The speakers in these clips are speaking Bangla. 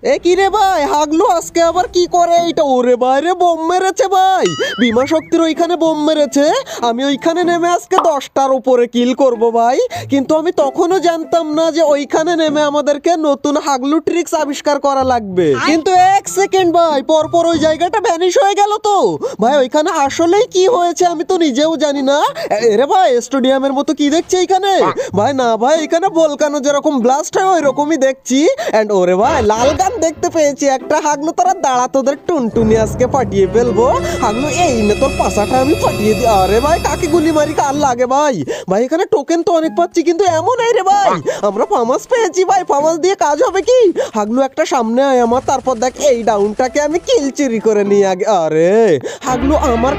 এ কি রে ভাই, হাগলু আজকে আবার কি করে এইটা? ওরে বাইরে বোম মেরেছে ভাই, বিমা শক্তির ওইখানে বোম মেরেছে। আমি ওইখানে নেমে আজকে 10টার উপরে কিল করব ভাই, কিন্তু আমি তখনও জানতাম না যে ওইখানে নেমে আমাদেরকে নতুন হাগলু ট্রিক্স আবিষ্কার করা লাগবে। কিন্তু এক সেকেন্ড ভাই, পরপর ওই জায়গাটা ভ্যানিশ হয়ে গেল তো ভাই। ওইখানে আসলেই কি হয়েছে আমি তো নিজেও জানি না। এরে ভাই, স্টেডিয়ামের মতো কি দেখছি এইখানে? ভাই না ভাই, এখানে ভলকানো যেরকম ব্লাস্ট হয় ওই রকমই দেখছি। এন্ড ওরে ভাই, লাল দেখতে পেয়েছি একটা। হাগলু তোরা দাঁড়া, তোদের টুনটুনি আজকে ফাটিয়ে ফেলবো। হাগলু এই নে তোর পাশাটা আমি ফাটিয়ে দিই। আরে ভাই, কাকে গুলি মারি কার লাগে ভাই? ভাই এখানে টোকেন তো অনেক পাচ্ছি, কিন্তু এমন এই রে ভাই, আমরা ফামাস পেয়েছি ভাই। ফামাস দিয়ে কাজ হবে কি? হাগলু একটা সামনে আয় আমার, তারপর দেখ এই ডাউনটাকে আমি কিল চুরি করে নিই আগে। আরে হাগলু, আমার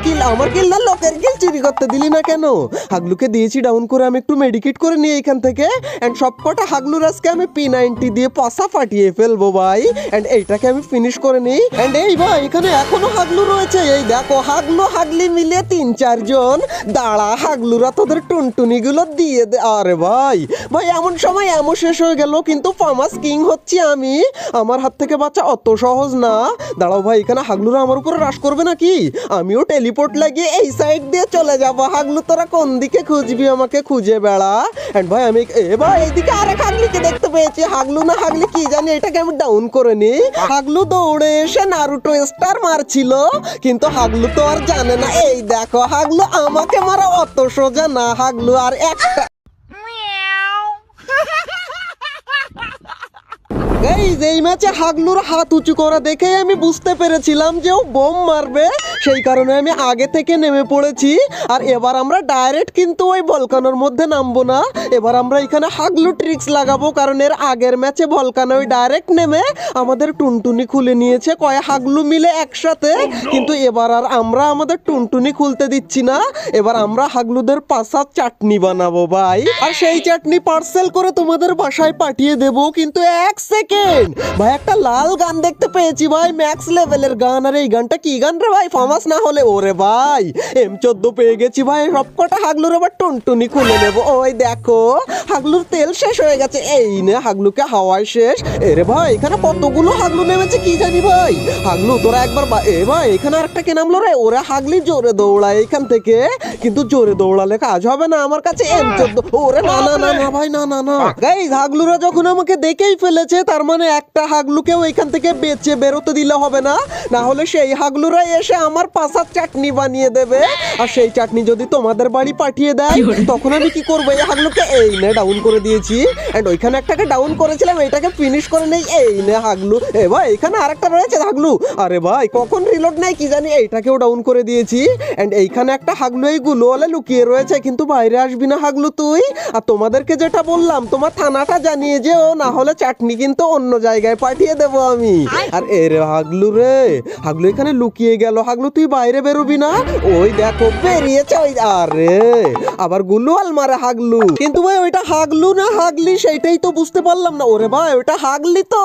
কিল না লোকের কিল চুরি করতে দিলি না কেন? হাগলুকে দিয়েছি ডাউন করে, আমি একটু মেডিকেট করে নিই এইখান থেকে। এন্ড সবকটা হাগলুর আজকে আমি P90 দিয়ে পাশা ফাটিয়ে ফেলবো ভাই। এন্ড এইটাকে আমি ফিনিশ করে নিই। এন্ড এই ভাই, এখানে এখনো হাগলু রয়েছে। এই দেখো, হাগলু হাগলি মিলে 3-4 জন। দাঁড়া, হাগলুরা তোদের টুনটুনি গুলো দিয়ে দে। আরে ভাই ভাই, এমন সময় এমন শেষ হয়ে গেল, কিন্তু ফামাস কিং হচ্ছি আমি। আমার হাত থেকে বাচ্চা অত সহজ না। দাঁড়াও ভাই, এখানে হাগলুরা আমার উপরে রাশ করবে নাকি? আমিও টেলিপোর্ট লাগিয়ে এই সাইড দিয়ে চলে যাবো। হাগলু তোরা কোন দিকে খুঁজবি, আমাকে খুঁজে বেড়া। এন্ড ভাই আমি ভাই এইদিকে আরেক হাগলিকে দেখতে পেয়েছি। হাগলু না হাগলি কি জানি, এটাকে আমি ডাউন করে নি। হাগলু দৌড়ে এসে নারুটো স্টার মারছিল, কিন্তু হাগলু তো আর জানে না। এই দেখো, হাগলু আমাকে মারা অত সোজা না। হাগলু আর একটা এই ম্যাচে হাগলুর হাত উঁচু করা দেখে আমি বুঝতে পেরেছিলাম যে ও বোম মারবে। সেই কারণে আমি আগে থেকে নেমে পড়েছি। আর এবার আমরা ডাইরেক্ট কিন্তু ওই ভলকানোর মধ্যে নামবো না। এবার আমরা এখানে হাগলু ট্রিক্স লাগাবো, কারণ এর আগের ম্যাচে ভলকানো ওই ডাইরেক্ট নেমে আমাদের টুনটুনি খুলে নিয়েছে কয় হাগলু মিলে একসাথে। কিন্তু এবার আর আমরা আমাদের টুনটুনি খুলতে দিচ্ছি না। এবার আমরা হাগলুদের পাশা চাটনি বানাবো ভাই, আর সেই চাটনি পার্সেল করে তোমাদের বাসায় পাঠিয়ে দেবো। কিন্তু এক সেকেন্ড ভাই, একটা লাল গান দেখতে পেয়েছি ভাই, ম্যাক্স লেভেলের গান। আর এই গানটা কি গান রে ভাই, ফামাস না হলে? ওরে ভাই, M14 পেয়ে গেছি ভাই। সবকটা হাগলুর এবার টুনটুনি খুলে নেবো। ওই দেখো, হাগলুর তেল শেষ হয়ে গেছে। এই নে, হাগলুকে হাওয়ায় শেষ। এরে ভাই, এখানে কতগুলো হাগলু নেমেছে কি জানি ভাই। হাগলু তোরা একবার এ ভাই, এখানে আরেকটা কে নামলো রে? ওরা হাগলি জোরে দৌড়ায় এখান থেকে, কিন্তু জোরে দৌড়ালে কাজ হবে না। আমার কাছে M14। ওরে না না না না ভাই, না না না গাইস, হাগলুরা যখন আমাকে দেখেই ফেলেছে, তার মানে একটা হাগলুকেও এখান থেকে বেঁচে বেরোতে দিলে হবে না। না হলে সেই হাগলুরা এসে আমার পাশার চাটনি বানিয়ে দেবে। আর সেই চাটনি যদি তোমাদের বাড়ি পাঠিয়ে দেয়, তখন আমি কি করবো? এই হাগলুকে এই নে ডাউন করে দিয়েছি। এন্ড ওইখানে একটাকে ডাউন করেছিলাম, এইটাকে ফিনিশ করে নেই। এই নে হাগলু। এ ভাই, এখানে আরেকটা রয়েছে হাগলু। আরে ভাই, কখন রিলোড নাই কি জানি। এইটাকেও ডাউন করে দিয়েছি। এন্ড এইখানে একটা হাগলু এই গুলোওয়ালে লুকিয়ে রয়েছে, কিন্তু বাইরে আসবি না হাগলু তুই। আর তোমাদেরকে যেটা বললাম, তোমার থানাটা জানিয়ে যেও, না হলে চাটনি কিন্তু অন্য জায়গায় পাঠিয়ে দেবো আমি। আর এর হাগলু রে, হাগলু এখানে লুকিয়ে গেল। হাগলু তুই বাইরে বেরোবি না? ওই দেখো বেরিয়েছে ওই। আরে আবার গুলুয়াল মারে হাগলু। কিন্তু ভাই ওইটা হাগলু না হাগলি সেইটাই তো বুঝতে পারলাম না। ওরে ভাই, ওইটা হাগলি তো।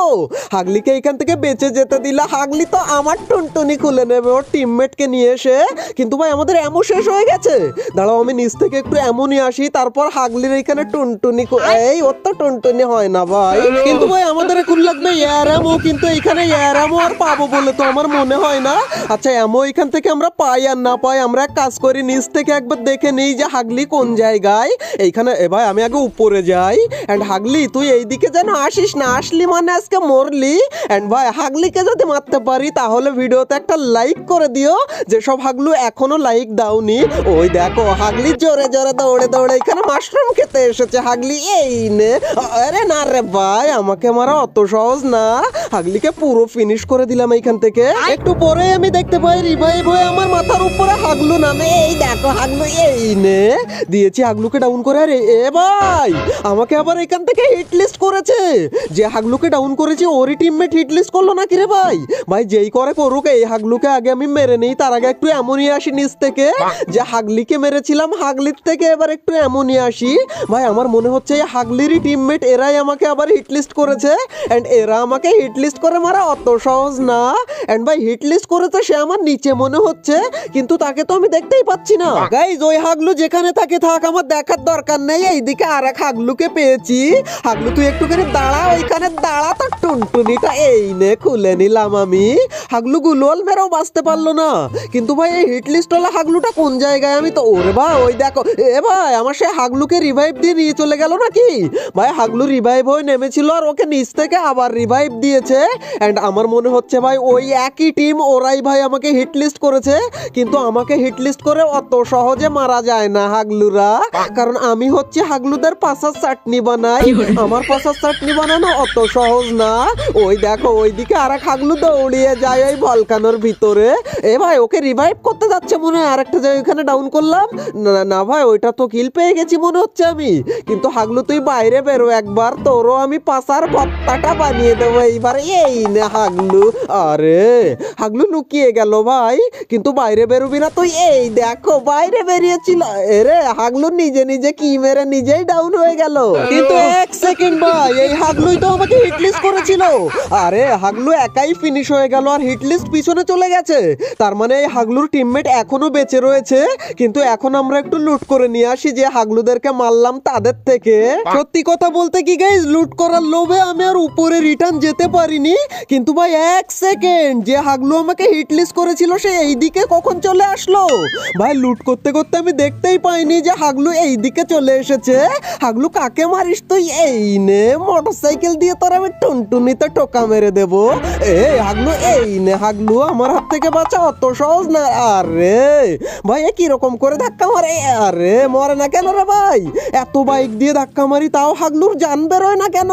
হাগলিকে এখান থেকে বেঁচে যেতে দিলা। হাগলি তো আমার টুনটুনি খুলে নেবে ওর টিমমেটকে নিয়ে এসে। কিন্তু ভাই আমাদের এমন শেষ হয়ে গেছে। দাঁড়াও, আমি নিচ থেকে একটু এমনই আসি, তারপর হাগলির এখানে টুনটুনি। এই ওর তো টুনটুনি হয় না ভাই। কিন্তু ভাই আমাদের এখন লাগবে এয়ারামো, কিন্তু এখানে এয়ারামো আর পাবো বলে তো আমার মনে হয় না। আচ্ছা, এমো এখান থেকে আমরা পাই আর না পাই, আমরা এক কাজ করি, নিচ থেকে একবার দেখে নেই যে হাগলি কোন জায়গায়। এইখানে এ ভাই, আমি আগে উপরে যাই। এন্ড হাগলি তুই এইদিকে যেন আসিস না, আসলি মানে আজকে মরলি। এন্ড ভাই, হাগলিকে যদি মারতে পারি তাহলে ভিডিওতে একটা লাইক করে দিও, যেসব হাগলু এখনো লাইক দাওনি। ওই দেখো, হাগলি জোরে জোরে দৌড়ে দৌড়ে এখানে মাশরুম খেতে এসেছে। হাগলি এই নে। আরে না রে ভাই, আমাকে মারা অত সহজ না। হাগলিকে পুরো ফিনিশ করে দিলাম এইখান থেকে। একটু পরে আমি দেখতে পাই রিভাইভ হয়ে আমার মাথার উপরে হাগলু নামে। এই দেখো হাগলু, এই নে দিয়েছি হাগলুকে ডাউন করে। আরে এ ভাই, আমাকে আবার এখান থেকে হিট লিস্ট করেছে। যে হাগলুকে ডাউন করেছি ওরই টিমমেট হিট লিস্ট করলো নাকি রে ভাই? ভাই যেই করে করুক, এই হাগলুকে আগে আমি মেরে নেই। তার আগে একটু এমনই আসি নিচ থেকে, যে হাগলিকে মেরেছিলাম হাগলির থেকে এবার একটু এমনই আসি। ভাই আমার মনে হচ্ছে এই হাগলিরই টিমমেট, এরাই আমাকে আবার হিট লিস্ট করেছে। এন্ড এরা আমাকে হিট লিস্ট করে মারা অত সহজ না। এন্ড ভাই হিট লিস্ট করেছে সে আমার নিচে মনে হচ্ছে, কিন্তু তাকে তো আমি দেখতেই পাচ্ছি না। গাইজ ওই হাগলু যেখানে থাকে থাক, আমার দেখার দরকার নেই। এইদিকে আর এক হাগলুকে পেয়েছি। হাগলু তুই একটুখানি দাঁড়া, ওইখানে দাঁড়া, তোর টুনটুনিটা এই নে খুলে নিলাম আমি। হাগলু গুলোল মেরেও বাঁচতে পারলো না। কিন্তু ভাই এই হিট লিস্ট ওলা হাগলুটা কোন জায়গায়? আমি তো ওরে ভাই ওই দেখো, এ ভাই আমার সে হাগলুকে রিভাইভ দিয়ে নিয়ে চলে গেল নাকি? ভাই হাগলু রিভাইভ হয়ে নেমেছিল আর ওকে নিচ থেকে আবার রিভাইভ দিয়েছে। এন্ড আমার মনে হচ্ছে ভাই ওই একই টিম, ওরাই ভাই আমাকে হিট লিস্ট করেছে। কিন্তু আমাকে হিট লিস্ট করে অত সহজে মারা যায় না হাগলুরা, কারণ আমি হচ্ছে হাগলুদের পাশার চাটনি বানাই। আমার পাশার চাটনি বানানো অত সহজ না। ওই দেখো ওইদিকে আর এক হাগলু দৌড়িয়ে যায় ওই ভলকানোর ভিতরে। এ ভাই ওকে রিভাইভ করতে যাচ্ছে মনে হয়। আরেকটা জায়গা এখানে ডাউন করলাম। না না ভাই ওইটা তো কিল পেয়ে গেছি মনে হচ্ছে আমি। কিন্তু হাগলু তুই বাইরে বেরো একবার, তোরও আমি পাশার ভত্তাটা বানিয়ে দেবো এইবার। এই না হাগলু, আরে হাগলু লুকিয়ে গেল ভাই, কিন্তু বাইরে বেরোবি না তুই। এই দেখো বাইরে বেরিয়েছিল। এরে হাগলু নিজে নিজে কি মেরে নিজেই ডাউন হয়ে গেল। কিন্তু এক সেকেন্ড ভাই, এই হাগলুই তো আমাকে হিট লিস্ট করেছিল। আরে হাগলু একাই ফিনিশ হয়ে গেল আর হিট লিস্ট পিছনে চলে গেছে। তার মানে এই হাগলুর টিমমেট এখনো বেঁচে রয়েছে। কিন্তু এখন আমরা একটু লুট করে নিয়ে আসি যে হাগলুদেরকে মারলাম তাদের থেকে। সত্যি কথা বলতে কি গাইজ, লুট করার লোভে আমি আর উপরে রিটার্ন যেতে পারিনি। কিন্তু ভাই এক সেকেন্ড, যে হাগলু আমাকে হিট লিস্ট করেছিল সে এইদিকে কখন চলে আসলো? ভাই লুট করতে করতে আমি দেখতেই পাইনি যে হাগলু এইদিকে চলে এসেছে। হাগলু কাকে মারিস তুই? এই নে মোটরসাইকেল দিয়ে তোর আমি টুনটুনিতে টোকা মেরে দেবো। এই হাগলু এই নে, হাগলু আমার হাত থেকে বাঁচা অত সহজ না। আরে ভাই এ কিরকম করে ধাক্কা মারে? আরে মরে না কেন রে ভাই? এত বাইক দিয়ে ধাক্কা মারি তাও হাগলুর জান বেরোয় না কেন?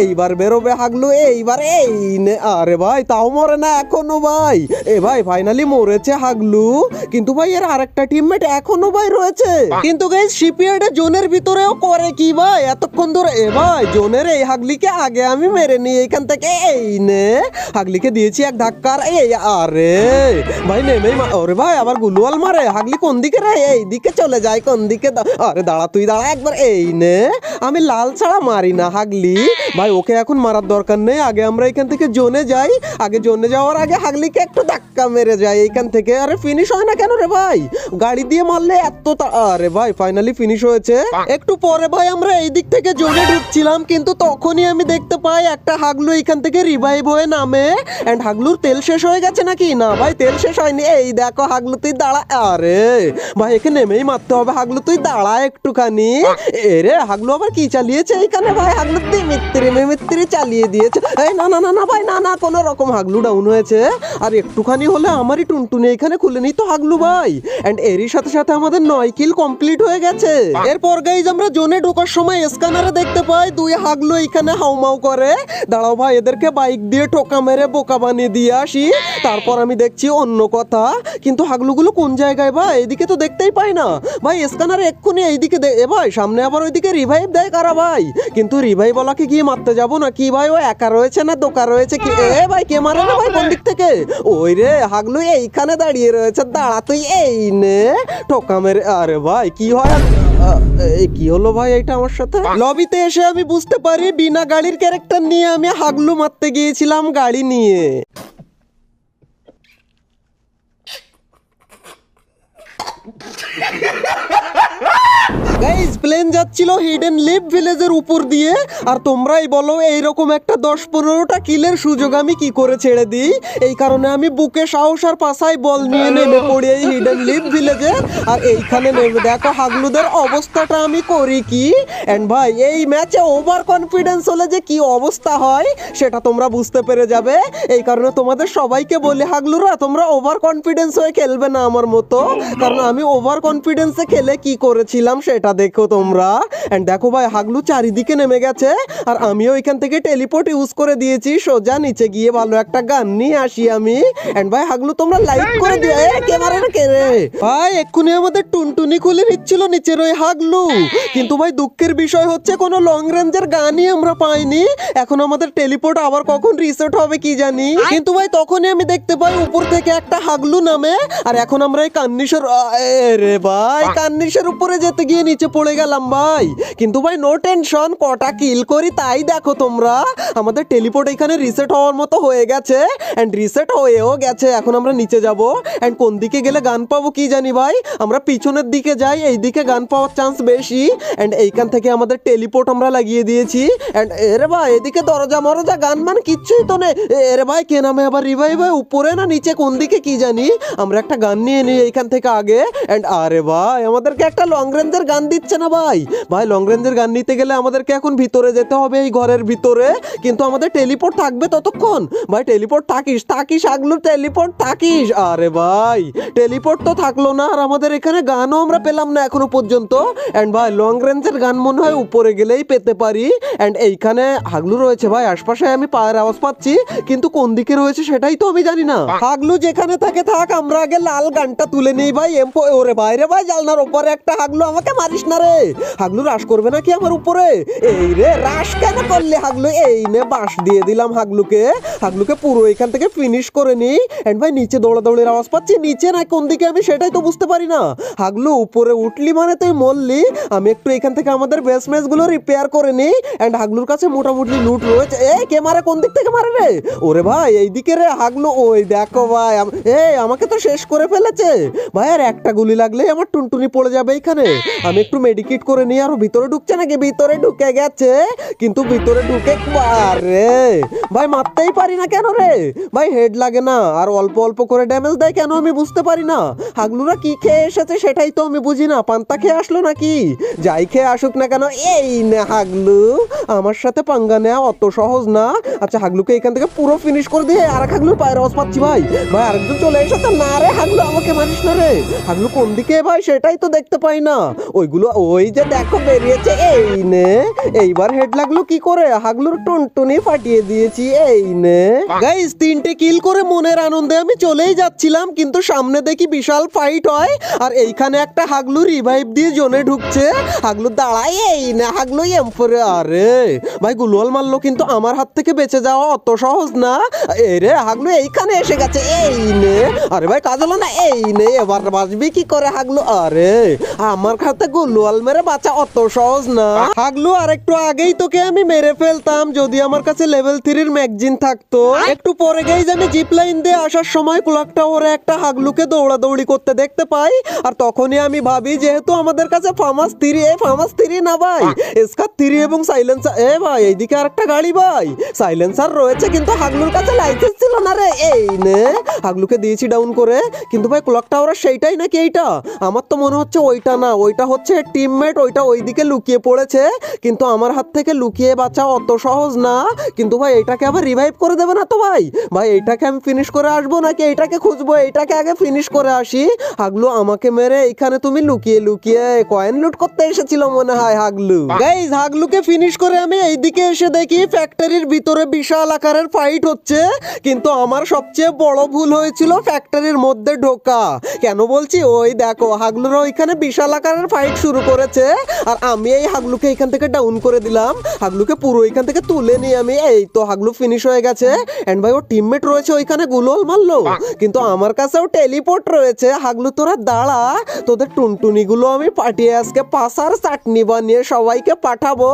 এইবার বেরোবে হাগলু, এইবার এই নে। আরে ভাই তাও মরে না এখনো ভাই। এ ভাই ফাইনালি মরেছে হাগলু। কিন্তু ভাই এর আরেকটা টিমমেট এখনো ভাই রয়েছে। কিন্তু গাইস শিপইয়ার্ডে জোনের ভিতরেও করে কি ভাই এতক্ষণ ধরে? এ ভাই জোনের এই হাগলিকে আগে আমি মেরে নিই এখান থেকে। এই নে হাগলিকে দিয়েছি এক ধাক্কার। এই আরে ভাই নেমেই ওরে ভাই আবার গুলওয়াল মারে। হাগলি কোন দিকে রে? এই দিকে চলে যায় কোন দিকে? আরে দাঁড়া তুই দাঁড়া একবার। এই নে, আমি লাল ছাড়া মারি না হাগলি। ভাই ওকে এখন মারার দরকার নেই, আগে আমরা এখান থেকে জোনে যাই। আগে জোনে যাওয়ার আগে হাগলিকে একটু ধাক্কা মেরে যায় এইখান থেকে। আরে ফিনিশ হয় না কেন রে ভাই? গাড়ি দিয়ে মারলে এত আরে ভাই ফাইনালি ফিনিশ হয়েছে। একটু পরে ভাই আমরা এই দিক থেকে জোনে ঢুকছিলাম, কিন্তু তখনই আমি দেখতে পাই একটা হাগলু এখান থেকে রিভাইভ হয়ে নামে। এন্ড হাগলুর তেল শেষ হয়ে গেছে নাকি? না ভাই তেল শেষ হয়নি। এই দেখো হাগলু তুই দাঁড়া। আরে ভাই একে নেমেই মারতে হবে। হাগলু তুই দাঁড়া একটুখানি। এরে হাগলু আবার কি চালিয়েছে এইখানে ভাই? হাগলু মিমিত্রি চালিয়ে দিয়েছে। এই না না না না ভাই না না, কোনো রকম হাগলু ডাউন হয়েছে। আর একটুখানি হলে আমারই টুনটুনি এখানে খুলে নিত হাগলু ভাই। এন্ড এরই সাথে সাথে আমাদের 9 কিল কমপ্লিট হয়ে গেছে। এরপর গাইজ আমরা জোনে ঢোকার সময় স্ক্যানারে দেখতে পাই 2 হাগলু এখানে হাউমাউ করে। দাঁড়াও ভাই এদেরকে বাইক দিয়ে টোকা মেরে বোকা বানিয়ে দিয়ে আসি, তারপর আমি দেখছি অন্য কথা। কিন্তু হাগলুগুলো কোন জায়গায় ভাই? এদিকে তো দেখতেই পাই না ভাই। স্ক্যানারে এক্ষুনি এইদিকে এ ভাই সামনে আবার ওইদিকে রিভাইভ দেয় কারা ভাই? কিন্তু রিভাইভ বলাকে গিয়ে মারতে যাবো না কি ভাই? ও একা রয়েছে না দোকা রয়েছে কি? এ ভাই কে মারে না ভাই কোন দিক থেকে? ওই রে হাগলু এইখানে দাঁড়িয়ে রয়েছে। দাঁড়া তুই এই নে টোকা মেরে। আরে ভাই কি হয়? এই কি হলো ভাই এটা আমার সাথে? লবিতে এসে আমি বুঝতে পারি বিনা গাড়ির ক্যারেক্টার নিয়ে আমি হাগলু মারতে গিয়েছিলাম গাড়ি নিয়ে। গাইজ প্লেন যাচ্ছিল হিডেন লিভ ভিলেজের উপর দিয়ে। আর তোমরাই বলো এইরকম একটা 10-15টা কিলের সুযোগ আমি কি করে ছেড়ে দিই? এই কারণে আমি বুকে সাহস আর পাশায় বল নিয়ে নেমে পড়ি এই হিডেন লিভ ভিলেজে। আর এইখানে নেমে দেখো হাগলুদের অবস্থাটা আমি করি কি। এন্ড ভাই এই ম্যাচে ওভার কনফিডেন্স হলে যে কি অবস্থা হয় সেটা তোমরা বুঝতে পেরে যাবে। এই কারণে তোমাদের সবাইকে বলি হাগলুরা তোমরা ওভার কনফিডেন্স হয়ে খেলবে না আমার মতো, কারণ আমি ওভার কনফিডেন্সে খেলে কি করেছিলাম সেটা দেখো তোমরা। এন্ড দেখো ভাই হাগলু চারিদিকে নেমে গেছে আর আমিও এখান থেকে টেলিপোর্ট ইউজ করে দিয়েছি। সোজা নিচে গিয়ে ভালো একটা গান নিয়ে আসি আমি। এন্ড ভাই হাগলু তোমরা লাইক করে দিও। কে মারে না কে রে ভাই? এক্ষুনি আমাদের টুনটুনি খুলে নিচ্ছিল নিচের ওই হাগলু। কিন্তু ভাই দুঃখের বিষয় হচ্ছে কোনো লং রেঞ্জের গানই আমরা পাইনি। এখন আমাদের টেলিপোর্ট আবার কখন রিসেট হবে কি জানি। কিন্তু ভাই তখনই আমি দেখতে পাই উপর থেকে একটা হাগলু নামে। আর এখন আমরা এই কান্নিসের রে ভাই কান্নিসের উপরে যেতে গিয়ে নিচে পড়ে গেলাম ভাই। কিন্তু ভাই নো টেনশন, কটা কিল করি তাই দেখো তোমরা। আমাদের টেলিপোর্ট এখানে রিসেট হওয়ার মতো হয়ে গেছে এন্ড রিসেট হয়েও গেছে। এখন আমরা নিচে যাব এন্ড কোন দিকে গেলে গান পাবো কি জানি ভাই। আমরা পিছনের দিকে যাই, এই দিকে গান পাওয়ার চান্স বেশি। এন্ড এইখান থেকে আমাদের টেলিপোর্ট আমরা লাগিয়ে দিয়েছি। এন্ড এরে ভাই এদিকে দরজা মরজা গান মান কিচ্ছুই তো নেই। এরে ভাই কে নামে আবার রিভাইভ হয়, উপরে না নিচে কোন দিকে কি জানি। আমরা একটা গান নিয়ে নিই এইখান থেকে আগে। এন্ড আরে ভাই আমাদেরকে একটা লং রেঞ্জের গান দিচ্ছে না ভাই। ভাই লং রেঞ্জের গান নিতে গেলে আমাদেরকে এখন ভিতরে যেতে হবে, এই ঘরের ভিতরে। কিন্তু আমাদের টেলিপোর্ট থাকবে ততক্ষণ। ভাই টেলিপোর্ট থাকিস আগলু, টেলিপোর্ট থাকিস। আরে ভাই টেলিপোর্ট তো থাকলো না, আর আমাদের এখানে গানও আমরা পেলাম না এখনো পর্যন্ত। এন্ড ভাই লং রেঞ্জের গান মনে হয় উপরে গেলেই পেতে পারি। এন্ড এইখানে হাগলু রয়েছে ভাই, আশপাশে আমি পায়ের আওয়াজ পাচ্ছি, কিন্তু কোন দিকে রয়েছে সেটাই তো আমি জানি না। হাগলু যেখানে থাকে থাক, আমরা আগে লাল গানটা তুলে নেই ভাই। এমপো ওরে বাইরে ভাই, জালনার উপরে একটা হাগলু, আমাকে মারিস না রে। হাগলু রাশ করবে নাকি আমার উপরে? এই রে রাশ কেন করলে হাগলু? এই নে বাঁশ দিয়ে দিলাম হাগলুকে পুরো এখান থেকে ফিনিশ করে নিই। এন্ড ভাই নিচে দৌড়াদৌড়ির আওয়াজ পাচ্ছি, নিচে না কোন দিকে আমি সেটাই তো বুঝতে পারি না। হাগলু উপরে উঠলি মানে তুই মরলি। আমি একটু এখান থেকে আমাদের বেসমেস গুলো রিপেয়ার করে নিই। এন্ড হাগলুর কাছে মোটামুটি লুট রয়েছে। এই কে মারে, কোন দিক থেকে মারে রে? ওরে ভাই এইদিকে রে হাগলু, ওই দেখো ভাই আমাকে তো শেষ করে ফেলেছে ভাই। আর একটা গুলি লাগলেই আমার টুনটুনি পড়ে যাবে এখানে। আমি একটু মেডিকেট করে নিই। আর ভিতরে ঢুকছে নাকি? ভিতরে ঢুকে গেছে, কিন্তু ভিতরে ঢুকে আরে ভাই মারতেই পারি না কেন রে ভাই? হেড লাগে না, আর অল্প অল্প করে ড্যামেজ দেয় কেন আমি বুঝতে পারি না। হাগলুরা কি খেয়ে এসেছে সেটাই তো আমি বুঝি না। পান্তা খেয়ে আসলো নাকি? যাই খেয়ে আসুক না কেন, এই না হাগলু আমার সাথে পাঙ্গা নেওয়া অত সহজ না। আচ্ছা হাগলুকে এখান থেকে পুরো ফিনিশ করে দিয়ে আর এক হাগলুর পায়ের আওয়াজ পাচ্ছি ভাই। ভাই আরেকজন চলে এসেছে। না রে হাগলু আমাকে মারিস না রে। হাগলু কোন দিকে ভাই সেটাই তো দেখতে পাই না। ওইগুলো ওই যে দেখো বেরিয়েছে। এই নে এইবার হেড লাগলো কি করে? হাগলুর টুনটুনি ফাটিয়ে দিয়েছি। এই নে গাইস 3টে কিল করে মনের আনন্দে আমি চলেই যাচ্ছিলাম, কিন্তু সামনে দেখি বিশাল ফাইট হয়। আর এইখানে একটা হাগলু রিভাইভ দিয়ে জোনে ঢুকছে। হাগলু দাঁড়ায়, এই না হাগলু এমফরে। আরে ভাই গুলোয়াল মারলো, কিন্তু আমার হাত থেকে বেঁচে যাওয়া অত সহজ না। এই রে হাগলু এইখানে এসে গেছে। এই নে আরে ভাই কাজ হলো না। এই নে এবার বাঁচবি কি করে হাগলু? আরে আমার হাতে গুলোয়াল মেরে বাঁচা অত সহজ না হাগলু। আর একটু আগেই তোকে আমি মেরে ফেলতাম যদি আমার কাছে লেভেল 3 ম্যাগজিন থাকতো। একটু পরে গাইজ আমি জিপ লাইন দিয়ে আসার সময় ক্লক টাওয়ারে একটা হাগলুকে দৌড়াদৌড়ি করতে দেখতে পাই। আর তখনই আমি ভাবি যেহেতু আমাদের কাছে ফামাস 3 না ভাই, এসকার 3 এবং সাইলেন্সার। এ ভাই এইদিকে আরেকটা গাড়ি ভাই, সাইলেন্সার রয়েছে, কিন্তু হাগলুর কাছে লাইসেন্স ছিল না রে। এই নে হাগলুকে দিয়েছি ডাউন করে। কিন্তু ভাই ক্লক টাওয়ার সেইটাই নাকি এইটা? আমার তো মনে হচ্ছে ওইটা না, ওইটা হচ্ছে টিমমেট, ওইটা ওইদিকে লুকিয়ে পড়েছে। কিন্তু আমার হাত থেকে লুকিয়ে বাঁচা অত সহজ না। কিন্তু ভাই এটাকে আবার রিভাইভ করে দেবে না তো ভাই? ভাই এটাকে আমি ফিনিশ করে আসবো নাকি এটাকে খুঁজবো? এটাকে আগে ফিনিশ করে আসি। হাগলু আমাকে মেরে এখানে তুমি লুকিয়ে লুকিয়ে কয়েন লুট করতে এসেছিল মনে হয় হাগলু। গাইজ হাগলুকে ফিনিশ করে আমি এইদিকে এসে দেখি ফ্যাক্টরির ভিতরে বিশাল আকারের ফাইট হচ্ছে। কিন্তু আমার সবচেয়ে বড় ভুল হয়েছিল ফ্যাক্টরির মধ্যে ঢোকা। কেন বলছি? ওই দেখো হাগলুরা ওইখানে বিশাল আকারের ফাইট শুরু করেছে। আর আমি এই হাগলুকে এখান থেকে ডাউন করে দিলাম। হাগলুকে পুরো এখান থেকে তুলে নিয়ে আমি এই তো হাগলু ফিনিশ হয়ে গেছে। এন্ড ভাই ও টিমমেট রয়েছে ওইখানে গুলোল মারলো, কিন্তু আমার কাছেও টেলিপোর্ট রয়েছে। হাগলু তোরা দাঁড়া, তোদের টুনটুনি গুলো আমি পাঠিয়ে আজকে পাসার চাটনি বানিয়ে সবাইকে পাঠাবো।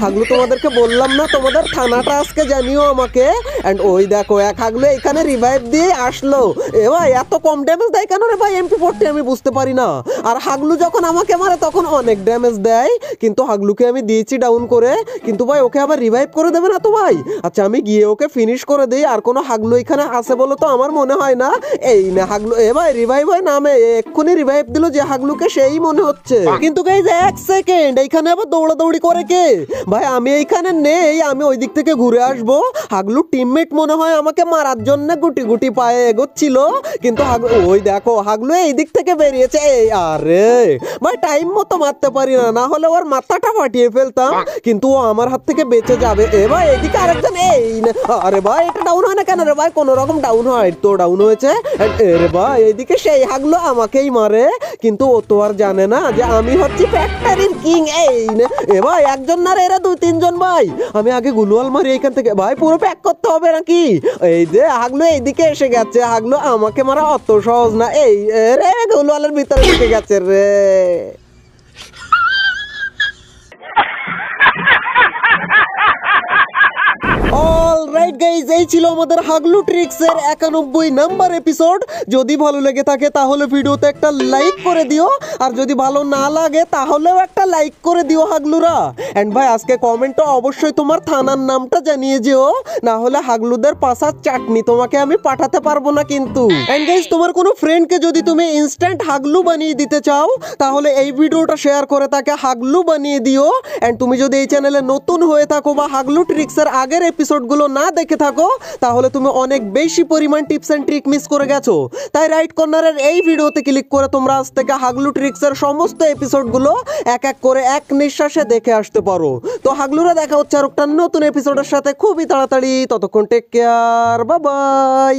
হাগলু তোমাদেরকে বললাম না তোমাদের থানাটা আজকে জানিও আমাকে। এন্ড ওই দেখো এক হাগলু এখানে রিভাইভ দিয়ে আসলো। এ ভাই এত কম ড্যামেজ দেয় কেন রে ভাই MP40? আমি বুঝতে পারি না। আর হাগলু যখন আমাকে মারে তখন অনেক ড্যামেজ দেয়। কিন্তু হাগলুকে আমি দিয়েছি ডাউন করে, কিন্তু ভাই ওকে আবার রিভাইভ করে দেবে না তো ভাই? আচ্ছা আমি গিয়ে ওকে ফিনিশ করে দিই। আর কোনো হাগলু এখানে আছে বলো তো? আমার মনে হয় না। এই না হাগলু, এ ভাই রিভাইভ হয় নামে এক্ষুনি রিভাইভ দিল যে হাগলুকে, সেই মনে হচ্ছে। কিন্তু গাইজ এক সেকেন্ড, এইখানে আবার দৌড়াদৌড়ি করে কে ভাই? আমি এইখানে নেই, আমি ওই দিক থেকে ঘুরে আসবো। হাগলু টিমমেট মনে হয় আমাকে মারার জন্য গুটি গুটি পায়ে এগোচ্ছিল, কিন্তু ওই দেখো হাগলু এই দিক থেকে বেরিয়েছে। এই আরে ভাই টাইম মতো মারতে পারি না, না হলে ওর মাথাটা ফাটিয়ে ফেলতাম। কিন্তু ও আমার হাত থেকে বেঁচে যাবে। এ ভাই এদিকে আরেকজন। এই আরে ভাই এটা ডাউন হয় না কেন রে ভাই? কোন রকম ডাউন হয় তো ডাউন হয়েছে। রে ভাই এইদিকে সেই হাগলু আমাকেই মারে, কিন্তু ও তো আর জানে না যে আমি হচ্ছি ফ্যাক্টরির কিং। এই এ ভাই একজন না রে, এরা 2-3 জন ভাই। আমি আগে গুলোয়াল মারি এইখান থেকে। ভাই পুরো প্যাক করতে হবে নাকি? এই যে হাগলু এইদিকে এসে গেছে। হাগলু আমাকে মারা অত সহজ না। এই রে গুলোয়ালের ভিতরে ঢুকে গেছে রে। অলরাইট গাইজ, এই ছিল আমাদের হাগলু ট্রিক্স এর 91 নাম্বার এপিসোড। যদি ভালো লেগে থাকে তাহলে ভিডিওতে একটা লাইক করে দিও, আর যদি ভালো না লাগে তাহলেও একটা লাইক করে দিও হাগলুরা। এন্ড ভাই আজকে কমেন্টে অবশ্যই তোমার থানার নামটা জানিয়ে যেও, না হলে হাগলুদের পাশার চাটনি তোমাকে আমি পাঠাতে পারবো না কিন্তু। এন্ড গাইজ, তোমার কোনো ফ্রেন্ডকে যদি তুমি ইনস্ট্যান্ট হাগলু বানিয়ে দিতে চাও তাহলে এই ভিডিওটা শেয়ার করে তাকে হাগলু বানিয়ে দিও। এন্ড তুমি যদি এই চ্যানেলে নতুন হয়ে থাকো বা হাগলু ট্রিক্স এর আগের এপিসোডগুলো না দেখে থাকো তাহলে তুমি অনেক বেশি পরিমাণ টিপস এন্ড ট্রিক মিস করে গেছো। তাই রাইট কর্নারের এই ভিডিওতে ক্লিক করে তোমরা আজ থেকে হাগলু ট্রিক্স এর সমস্ত এপিসোডগুলো এক এক করে এক নিঃশ্বাসে দেখে আসতে পারো। তো হাগলুরা দেখা হচ্ছে আর একটা নতুন এপিসোডের সাথে খুবই তাড়াতাড়ি। ততক্ষণ টেক কেয়ার, বাই বাই।